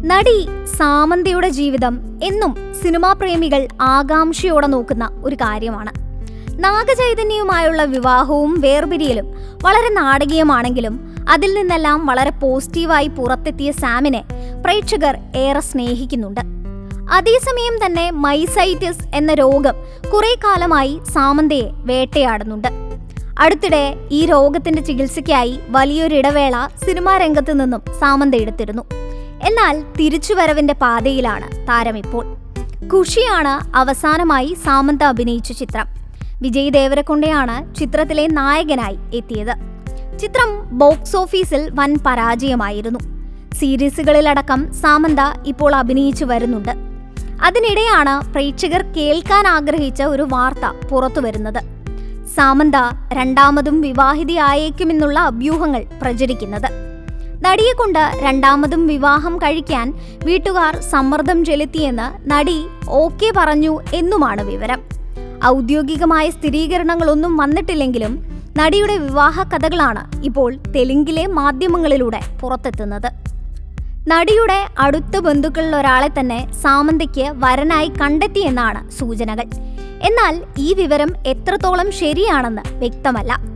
നടി സാമന്തയുടെ ജീവിതം എന്നും സിനിമാ പ്രേമികൾ ആകാംക്ഷയോടെ നോക്കുന്ന ഒരു കാര്യമാണ്. നാഗചൈതന്യവുമായുള്ള വിവാഹവും വേർപിരിയലും വളരെ നാടകീയമാണെങ്കിലും അതിൽ നിന്നെല്ലാം വളരെ പോസിറ്റീവായി പുറത്തെത്തിയ സാമിനെ പ്രേക്ഷകർ ഏറെ സ്നേഹിക്കുന്നുണ്ട്. അതേസമയം തന്നെ മൈസൈറ്റിസ് എന്ന രോഗം കുറെ കാലമായി സാമന്തയെ വേട്ടയാടുന്നുണ്ട്. അടുത്തിടെ ഈ രോഗത്തിന്റെ ചികിത്സയ്ക്കായി വലിയൊരിടവേള സിനിമാ രംഗത്തു നിന്നും സാമന്ത എടുത്തിരുന്നു. എന്നാൽ തിരിച്ചുവരവിന്റെ പാതയിലാണ് താരമിപ്പോൾ. ഖുഷിയാണ് അവസാനമായി സാമന്ത അഭിനയിച്ച ചിത്രം. വിജയ് ദേവരകൊണ്ടയാണ് ചിത്രത്തിലെ നായകനായി എത്തിയത്. ചിത്രം ബോക്സ് ഓഫീസിൽ വൻ പരാജയമായിരുന്നു. സീരീസുകളിലടക്കം സാമന്ത ഇപ്പോൾ അഭിനയിച്ചു വരുന്നുണ്ട്. അതിനിടെയാണ് പ്രേക്ഷകർ കേൾക്കാൻ ആഗ്രഹിച്ച ഒരു വാർത്ത പുറത്തുവരുന്നത്. സാമന്ത രണ്ടാമതും വിവാഹിതയായേക്കുമെന്നുള്ള അഭ്യൂഹങ്ങൾ പ്രചരിക്കുന്നത്. നടിയെക്കൊണ്ട് രണ്ടാമതും വിവാഹം കഴിക്കാൻ വീട്ടുകാർ സമ്മർദ്ദം ചെലുത്തിയെന്ന് നടി ഓക്കെ പറഞ്ഞു എന്നുമാണ് വിവരം. ഔദ്യോഗികമായ സ്ഥിരീകരണങ്ങളൊന്നും വന്നിട്ടില്ലെങ്കിലും നടിയുടെ വിവാഹ കഥകളാണ് ഇപ്പോൾ തെലുങ്കിലെ മാധ്യമങ്ങളിലൂടെ പുറത്തെത്തുന്നത്. നടിയുടെ അടുത്ത ബന്ധുക്കളിൽ ഒരാളെ തന്നെ സാമന്തയ്ക്ക് വരനായി കണ്ടെത്തിയെന്നാണ് സൂചനകൾ. എന്നാൽ ഈ വിവരം എത്രത്തോളം ശരിയാണെന്ന് വ്യക്തമല്ല.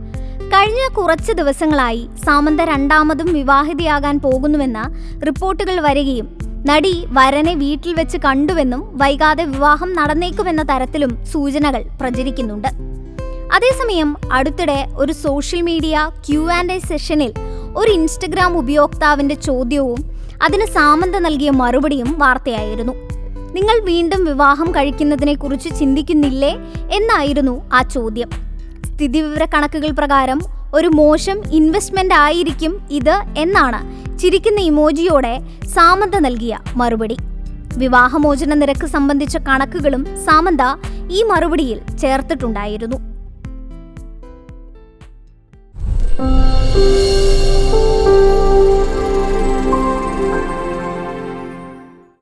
കഴിഞ്ഞ കുറച്ച് ദിവസങ്ങളായി സാമന്ത രണ്ടാമതും വിവാഹിതയാകാൻ പോകുന്നുവെന്ന റിപ്പോർട്ടുകൾ വരികയും നടി വരനെ വീട്ടിൽ വെച്ച് കണ്ടുവെന്നും വൈകാതെ വിവാഹം നടന്നേക്കുമെന്ന തരത്തിലും സൂചനകൾ പ്രചരിക്കുന്നുണ്ട്. അതേസമയം അടുത്തിടെ ഒരു സോഷ്യൽ മീഡിയ Q&A സെഷനിൽ ഒരു ഇൻസ്റ്റഗ്രാം ഉപയോക്താവിന്റെ ചോദ്യവും അതിന് സാമന്ത നൽകിയ മറുപടിയും വാർത്തയായിരുന്നു. നിങ്ങൾ വീണ്ടും വിവാഹം കഴിക്കുന്നതിനെക്കുറിച്ച് ചിന്തിക്കുന്നില്ലേ എന്നായിരുന്നു ആ ചോദ്യം. സ്ഥിതിവിവര കണക്കുകൾ പ്രകാരം ഒരു മോശം ഇൻവെസ്റ്റ്മെന്റ് ആയിരിക്കും ഇത് എന്നാണ് ചിരിക്കുന്ന ഇമോജിയോടെ സാമന്ത നൽകിയ മറുപടി. വിവാഹമോചന നിരക്ക് സംബന്ധിച്ച കണക്കുകളും സാമന്ത ഈ മറുപടിയിൽ ചേർത്തിട്ടുണ്ടായിരുന്നു.